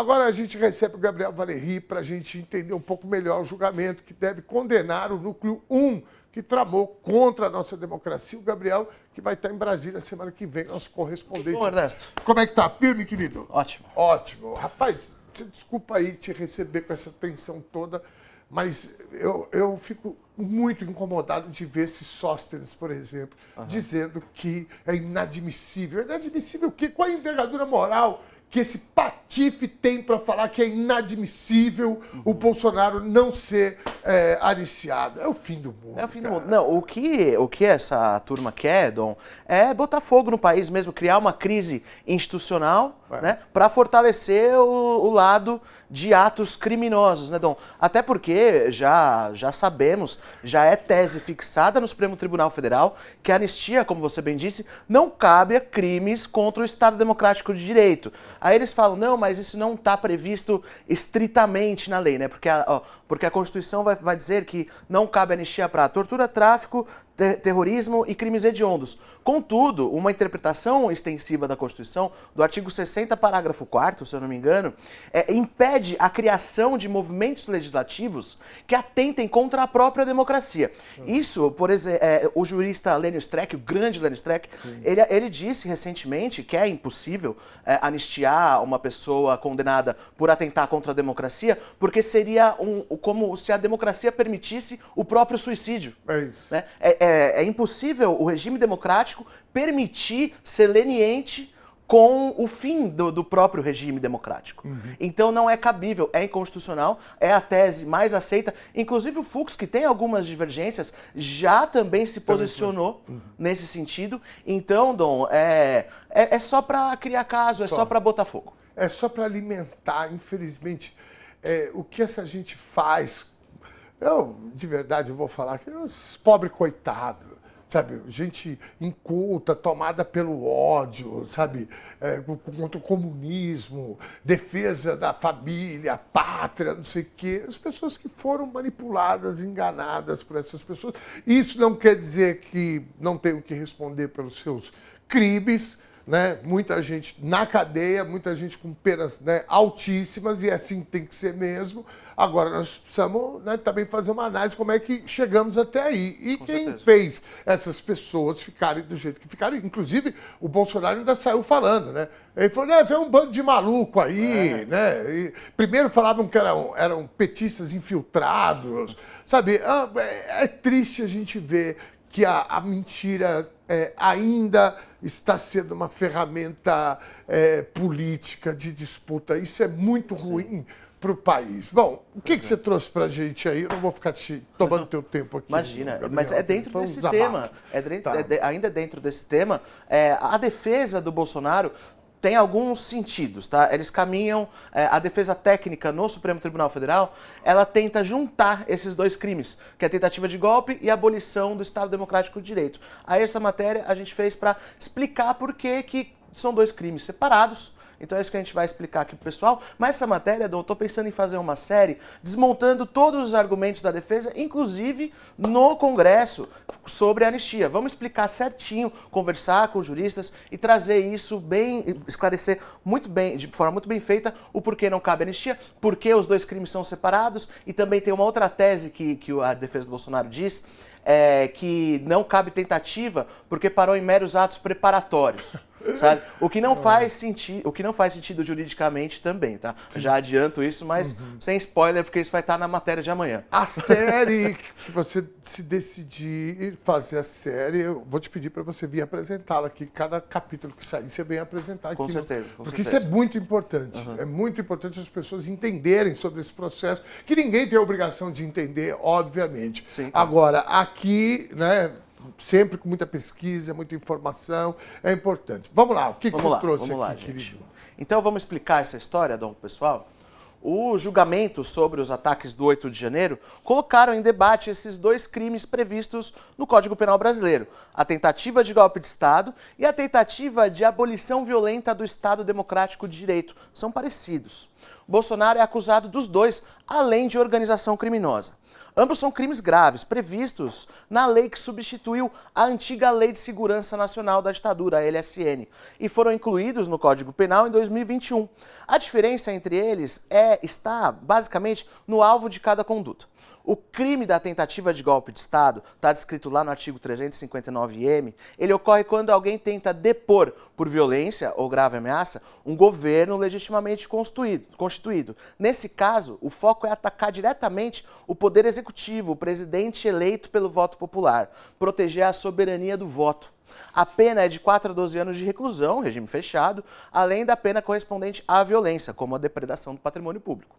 agora a gente recebe o Gabriel Valéry para a gente entender um pouco melhor o julgamento que deve condenar o Núcleo 1, que tramou contra a nossa democracia. O Gabriel, que vai estar em Brasília semana que vem, nosso correspondente. Bom, Ernesto. Como é que tá? Firme, querido? Ótimo. Ótimo. Rapaz, você desculpa aí te receber com essa tensão toda, mas eu fico muito incomodado de ver esses Sóstenes, por exemplo, dizendo que é inadmissível. Inadmissível o quê? Qual a envergadura moral que esse patife tem para falar que é inadmissível o Bolsonaro não ser aliciado? É o fim do mundo. É o fim do mundo. Não, o que essa turma quer, Dom, é botar fogo no país mesmo, criar uma crise institucional, né, para fortalecer o lado de atos criminosos, né, Dom? Até porque já sabemos, já é tese fixada no Supremo Tribunal Federal que a anistia, como você bem disse, não cabe a crimes contra o Estado Democrático de Direito. Aí eles falam, não, mas isso não está previsto estritamente na lei, né? Porque a Constituição vai dizer que não cabe anistia para tortura, tráfico, terrorismo e crimes hediondos. Contudo, uma interpretação extensiva da Constituição, do artigo 60, parágrafo 4º, se eu não me engano, impede a criação de movimentos legislativos que atentem contra a própria democracia. Isso, por exemplo, o jurista Lênio Streck, o grande Lênio Streck, ele disse recentemente que é impossível anistiar uma pessoa condenada por atentar contra a democracia, porque seria como se a democracia permitisse o próprio suicídio. É isso. Né? É impossível o regime democrático permitir ser leniente com o fim do próprio regime democrático. Então não é cabível, é inconstitucional, é a tese mais aceita. Inclusive o Fux, que tem algumas divergências, já também se posicionou nesse sentido. Então, Dom, é só para criar caso, é só para botar fogo. É só para alimentar, infelizmente, o que essa gente faz. Eu, de verdade, eu vou falar que os pobres coitados, sabe? Gente inculta, tomada pelo ódio, sabe? Contra o comunismo, defesa da família, pátria, não sei o quê. As pessoas que foram manipuladas, enganadas por essas pessoas. Isso não quer dizer que não tenham que responder pelos seus crimes, né? Muita gente na cadeia, muita gente com penas, né, altíssimas, e assim tem que ser mesmo. Agora, nós precisamos, né, também fazer uma análise de como é que chegamos até aí. E Com quem certeza. fez essas pessoas ficarem do jeito que ficaram, inclusive o Bolsonaro ainda saiu falando, né? Ele falou, é um bando de maluco aí, né? E primeiro falavam que eram petistas infiltrados, sabe? É triste a gente ver que a mentira ainda está sendo uma ferramenta política de disputa. Isso é muito ruim para o país. Bom, o que você trouxe para a gente aí? Eu não vou ficar tomando teu tempo aqui. Imagina, Gabriel. mas é dentro Foi um desse desabafo. tema, ainda dentro desse tema, a defesa do Bolsonaro tem alguns sentidos, tá? Eles caminham, a defesa técnica no Supremo Tribunal Federal, ela tenta juntar esses dois crimes, que é a tentativa de golpe e a abolição do Estado Democrático de Direito. Aí essa matéria a gente fez para explicar por que são dois crimes separados. Então é isso que a gente vai explicar aqui pro pessoal. Mas essa matéria, eu tô pensando em fazer uma série desmontando todos os argumentos da defesa, inclusive no Congresso, sobre a anistia. Vamos explicar certinho, conversar com os juristas e trazer isso bem, esclarecer muito bem, de forma muito bem feita, o porquê não cabe anistia, porquê os dois crimes são separados, e também tem uma outra tese que a defesa do Bolsonaro diz, que não cabe tentativa porque parou em meros atos preparatórios. Sabe? O que não faz sentido juridicamente também, tá? Já adianto isso, mas sem spoiler, porque isso vai estar na matéria de amanhã. A série, se você se decidir fazer a série, eu vou te pedir para você vir apresentá-la aqui. Cada capítulo que sair, você vem apresentar aqui. Com certeza. Porque isso é muito importante. É muito importante as pessoas entenderem sobre esse processo, que ninguém tem a obrigação de entender, obviamente. Sim, Agora, aqui, né, sempre com muita pesquisa, muita informação, é importante. Vamos lá, o que você trouxe aqui, querido? Então vamos explicar essa história, Dom, pessoal. O julgamento sobre os ataques do 8 de janeiro colocaram em debate esses dois crimes previstos no Código Penal brasileiro: a tentativa de golpe de Estado e a tentativa de abolição violenta do Estado Democrático de Direito. São parecidos. Bolsonaro é acusado dos dois, além de organização criminosa. Ambos são crimes graves, previstos na lei que substituiu a antiga Lei de Segurança Nacional da Ditadura, a LSN, e foram incluídos no Código Penal em 2021. A diferença entre eles está basicamente no alvo de cada conduta. O crime da tentativa de golpe de Estado, está descrito lá no artigo 359-M, ele ocorre quando alguém tenta depor, por violência ou grave ameaça, um governo legitimamente constituído. Nesse caso, o foco é atacar diretamente o poder executivo, o presidente eleito pelo voto popular, proteger a soberania do voto. A pena é de 4 a 12 anos de reclusão, regime fechado, além da pena correspondente à violência, como a depredação do patrimônio público.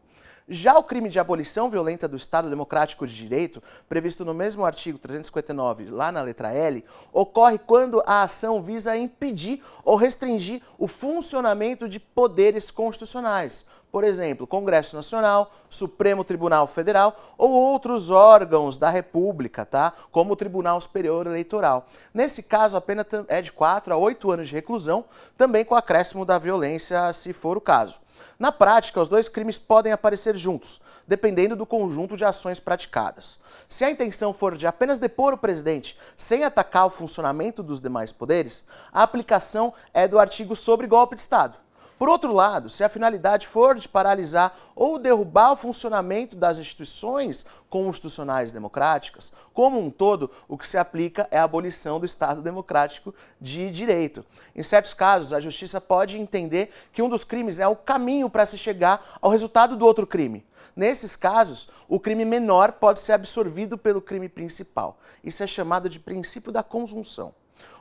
Já o crime de abolição violenta do Estado Democrático de Direito, previsto no mesmo artigo 359, lá na letra L, ocorre quando a ação visa impedir ou restringir o funcionamento de poderes constitucionais. Por exemplo, Congresso Nacional, Supremo Tribunal Federal ou outros órgãos da República, tá? Como o Tribunal Superior Eleitoral. Nesse caso, a pena é de 4 a 8 anos de reclusão, também com acréscimo da violência, se for o caso. Na prática, os dois crimes podem aparecer juntos, dependendo do conjunto de ações praticadas. Se a intenção for de apenas depor o presidente sem atacar o funcionamento dos demais poderes, a aplicação é do artigo sobre golpe de Estado. Por outro lado, se a finalidade for de paralisar ou derrubar o funcionamento das instituições constitucionais democráticas, como um todo, o que se aplica é a abolição do Estado Democrático de Direito. Em certos casos, a Justiça pode entender que um dos crimes é o caminho para se chegar ao resultado do outro crime. Nesses casos, o crime menor pode ser absorvido pelo crime principal. Isso é chamado de princípio da consunção.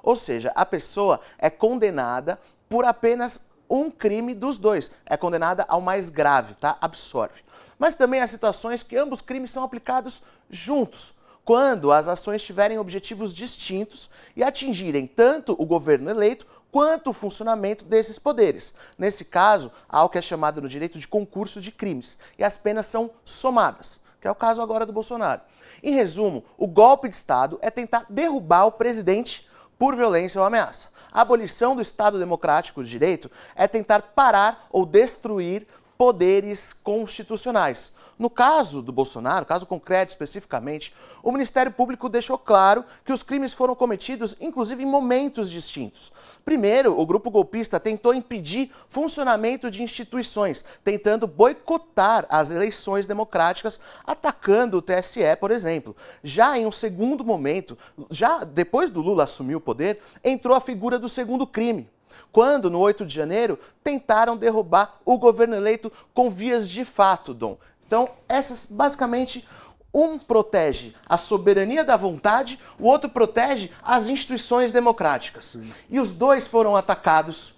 Ou seja, a pessoa é condenada por apenas um crime dos dois. É condenada ao mais grave, tá? Absorve. Mas também há situações que ambos crimes são aplicados juntos, quando as ações tiverem objetivos distintos e atingirem tanto o governo eleito quanto o funcionamento desses poderes. Nesse caso, há o que é chamado no direito de concurso de crimes, e as penas são somadas, que é o caso agora do Bolsonaro. Em resumo, o golpe de Estado é tentar derrubar o presidente por violência ou ameaça. A abolição do Estado Democrático de Direito é tentar parar ou destruir poderes constitucionais. No caso do Bolsonaro, caso concreto especificamente, o Ministério Público deixou claro que os crimes foram cometidos, inclusive, em momentos distintos. Primeiro, o grupo golpista tentou impedir funcionamento de instituições, tentando boicotar as eleições democráticas, atacando o TSE, por exemplo. Já em um segundo momento, já depois do Lula assumir o poder, entrou a figura do segundo crime, quando, no 8 de janeiro, tentaram derrubar o governo eleito com vias de fato, Dom. Então, essas, basicamente, um protege a soberania da vontade, o outro protege as instituições democráticas. Sim. E os dois foram atacados,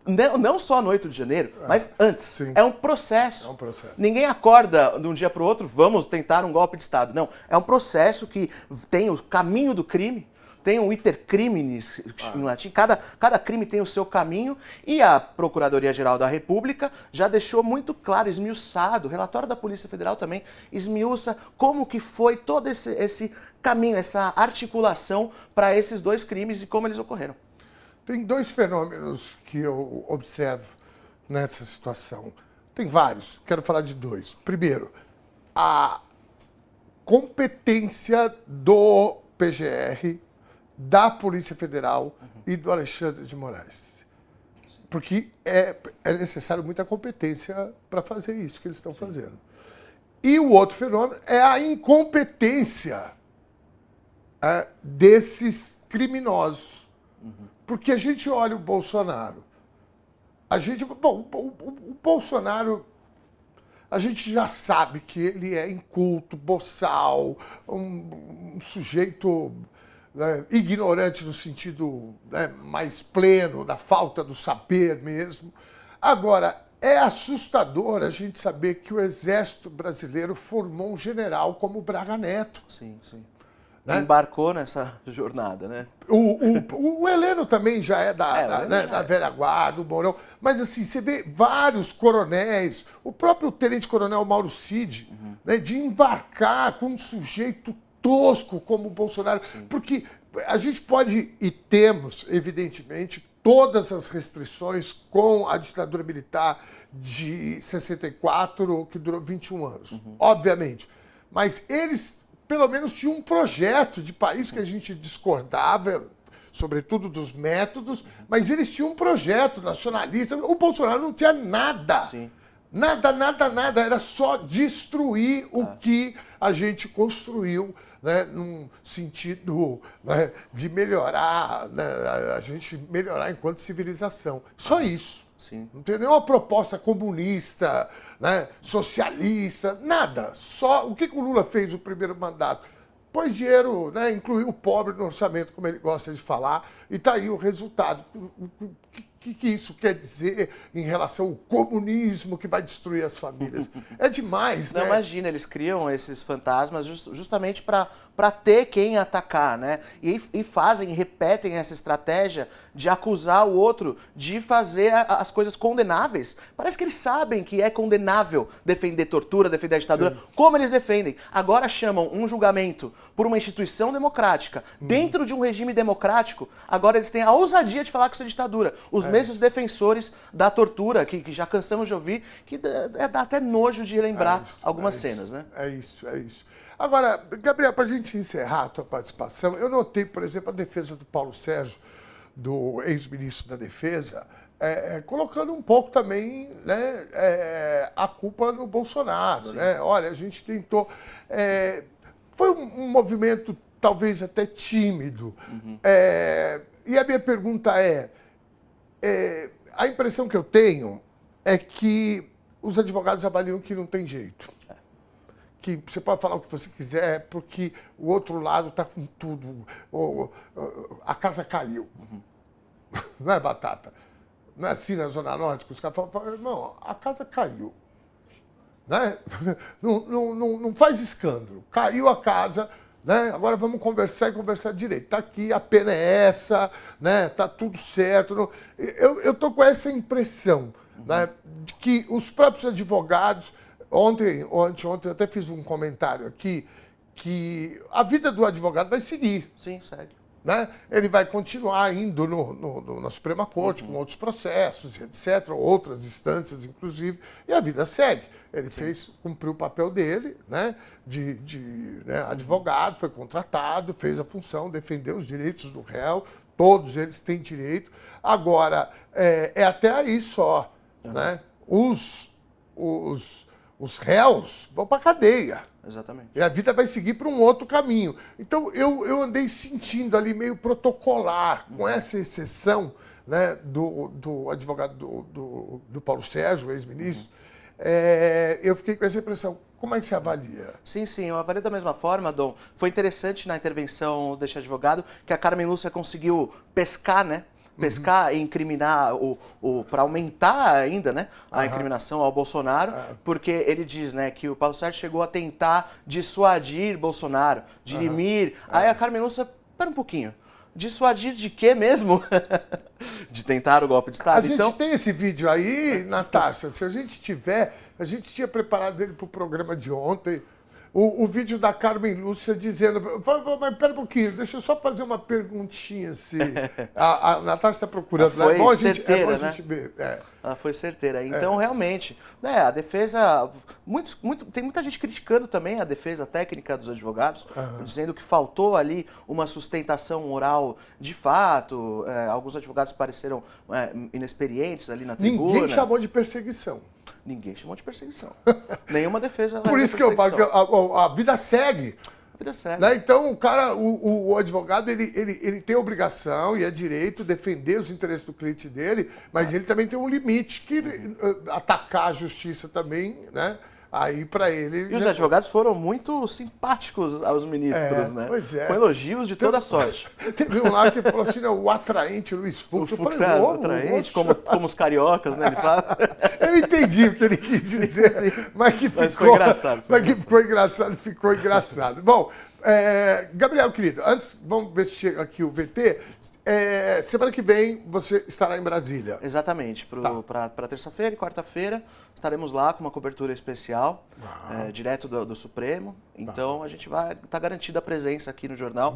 não só no 8 de janeiro, mas antes. Sim. É um processo. É um processo. Ninguém acorda de um dia para o outro, vamos tentar um golpe de Estado. Não, é um processo que tem o caminho do crime, tem um iter criminis em latim, cada crime tem o seu caminho, e a Procuradoria-Geral da República já deixou muito claro, esmiuçado, o relatório da Polícia Federal também esmiuça como que foi todo esse caminho, essa articulação para esses dois crimes e como eles ocorreram. Tem dois fenômenos que eu observo nessa situação. Tem vários, quero falar de dois. Primeiro, a competência do PGR, da Polícia Federal e do Alexandre de Moraes. Porque é necessário muita competência para fazer isso que eles estão fazendo. E o outro fenômeno é a incompetência desses criminosos. Porque a gente olha o Bolsonaro, o Bolsonaro, a gente já sabe que ele é inculto, boçal, um sujeito ignorante no sentido mais pleno, da falta do saber mesmo. Agora, é assustador a gente saber que o Exército Brasileiro formou um general como Braga Neto. Sim, sim. Né? Embarcou nessa jornada, né? O Heleno também já é da velha guarda, do Mourão. Mas assim, você vê vários coronéis, o próprio tenente-coronel Mauro Cid, né, de embarcar com um sujeito tosco como o Bolsonaro. Sim. Porque a gente pode, e temos, evidentemente, todas as restrições com a ditadura militar de 64, que durou 21 anos, obviamente. mas eles, pelo menos, tinham um projeto de país que a gente discordava, sobretudo dos métodos, mas eles tinham um projeto nacionalista. O Bolsonaro não tinha nada. Sim. Nada, nada, nada. Era só destruir o que a gente construiu, né, num sentido, né, de melhorar, né, a gente melhorar enquanto civilização. Só isso. Sim. Não tem nenhuma proposta comunista, né, socialista, nada. Só o que o Lula fez no primeiro mandato? Pôs dinheiro, né, incluiu o pobre no orçamento, como ele gosta de falar, e está aí o resultado. O que isso quer dizer em relação ao comunismo que vai destruir as famílias? É demais, Não, né? imagina, eles criam esses fantasmas justamente para ter quem atacar, né? E fazem, repetem essa estratégia de acusar o outro de fazer as coisas condenáveis. Parece que eles sabem que é condenável defender tortura, defender a ditadura, como eles defendem. Agora chamam um julgamento por uma instituição democrática, dentro de um regime democrático, agora eles têm a ousadia de falar que isso é ditadura. Os mesmos defensores da tortura, que já cansamos de ouvir, que dá até nojo de lembrar algumas cenas, né? É isso, é isso. Agora, Gabriel, para a gente encerrar a tua participação, eu notei, por exemplo, a defesa do Paulo Sérgio, do ex-ministro da Defesa, colocando um pouco também, né, a culpa no Bolsonaro. Né? Olha, a gente tentou... foi um movimento talvez até tímido. E a minha pergunta a impressão que eu tenho é que os advogados avaliam que não tem jeito. Que você pode falar o que você quiser, porque o outro lado está com tudo. A casa caiu. Não é, Batata? Não é assim na Zona Norte que os caras falam, irmão, a casa caiu. Né? Não faz escândalo. Caiu a casa... Né? Agora vamos conversar e conversar direito. Está aqui, a pena é essa, né? Tá tudo certo. Eu estou com essa impressão, né, de que os próprios advogados, ontem ou anteontem, eu até fiz um comentário aqui, que a vida do advogado vai seguir. Sim, segue. Né? Ele vai continuar indo na Suprema Corte com outros processos, etc., outras instâncias, inclusive, e a vida segue. Ele cumpriu o papel dele, né, né, advogado, foi contratado, fez a função, defendeu os direitos do réu, todos eles têm direito. Agora, até aí só. Né? Os réus vão para a cadeia. Exatamente. E a vida vai seguir para um outro caminho. Então, eu andei sentindo ali meio protocolar, com essa exceção, né, do advogado do Paulo Sérgio, ex-ministro. Eu fiquei com essa impressão. Como é que você avalia? Sim, eu avalio da mesma forma, Dom. Foi interessante na intervenção deste advogado que a Carmen Lúcia conseguiu pescar, né? Pescar e incriminar, para aumentar ainda, né, a incriminação ao Bolsonaro, porque ele diz, né, que o Paulo Sérgio chegou a tentar dissuadir Bolsonaro, dirimir. Aí a Carmen Lúcia, espera um pouquinho, dissuadir de quê mesmo? De tentar o golpe de Estado? A gente tem esse vídeo aí, Natasha, se a gente tiver, a gente tinha preparado ele para o programa de ontem, o vídeo da Carmen Lúcia dizendo... Mas pera um pouquinho, deixa eu só fazer uma perguntinha. Se a Natasha está procurando. Foi bom certeira, a gente ver. Ela foi certeira. Então, realmente, né, a defesa... tem muita gente criticando também a defesa técnica dos advogados, dizendo que faltou ali uma sustentação oral de fato. Alguns advogados pareceram inexperientes ali na tribuna. Ninguém chamou de perseguição. Ninguém chamou de perseguição. Nenhuma defesa. Por isso que eu falo que a vida segue. A vida segue. Né? Então, o advogado, ele tem a obrigação e é direito defender os interesses do cliente dele, mas ele também tem um limite que atacar a justiça também, né? Aí para ele... E os advogados foram muito simpáticos aos ministros, né? Pois é. Com elogios de toda sorte. Teve um lá que falou assim, não, o atraente Luiz Fux. O Fux é atraente, como os cariocas, né? Ele fala. Eu entendi o que ele quis dizer, sim. Mas ficou engraçado. Ficou engraçado. Bom, Gabriel, querido, antes, vamos ver se chega aqui o VT. Semana que vem você estará em Brasília. Exatamente. Para terça-feira e quarta-feira estaremos lá com uma cobertura especial, direto do Supremo. Então a gente vai estar garantida a presença aqui no jornal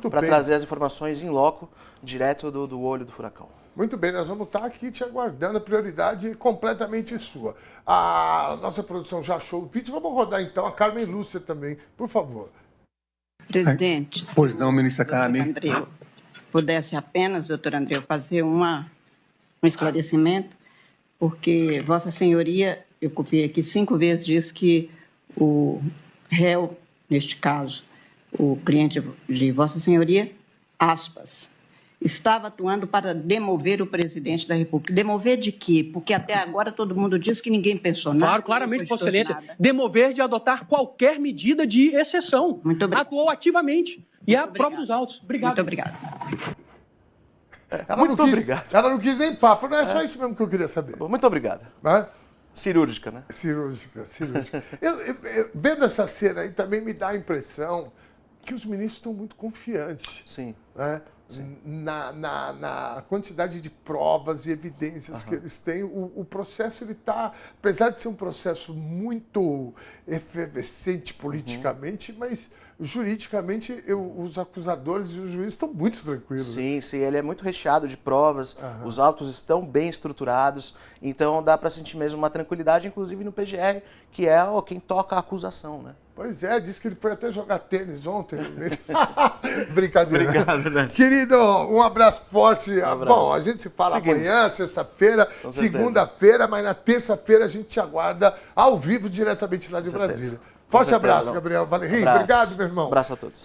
para trazer as informações em loco, direto do olho do furacão. Muito bem, nós vamos estar aqui te aguardando, a prioridade completamente sua. A nossa produção já achou o vídeo, vamos rodar então a Carmen Lúcia também, por favor. Presidente, pois não, ministra Carmen. Andreu, pudesse apenas, doutor Andreu, fazer um esclarecimento, porque Vossa Senhoria, eu copiei aqui 5 vezes, diz que o réu, neste caso, o cliente de Vossa Senhoria, aspas, estava atuando para demover o presidente da República. Demover de quê? Porque até agora todo mundo diz que ninguém pensou nada. Claro, claramente, Vossa Excelência. Demover de adotar qualquer medida de exceção. Muito obrigado. Atuou ativamente. E é a prova dos autos. Obrigado. Muito obrigado. Obrigado. Ela não quis nem papo, não é só isso mesmo que eu queria saber. Muito obrigado. Né? Cirúrgica, né? Cirúrgica. Vendo essa cena aí também me dá a impressão que os ministros estão muito confiantes. Sim. Né? Na quantidade de provas e evidências que eles têm, o processo ele está, apesar de ser um processo muito efervescente politicamente, mas juridicamente os acusadores e os juízes estão muito tranquilos. Sim, ele é muito recheado de provas, os autos estão bem estruturados, então dá para sentir mesmo uma tranquilidade, inclusive no PGR, que é quem toca a acusação, né? Pois é, disse que ele foi até jogar tênis ontem. Brincadeira. Obrigado, né? Querido, um abraço forte. Um abraço. Bom, a gente se fala amanhã, sexta-feira, segunda-feira, mas na terça-feira a gente te aguarda ao vivo diretamente lá de Brasília. Forte abraço, Gabriel Valeri. Obrigado, meu irmão. Abraço a todos.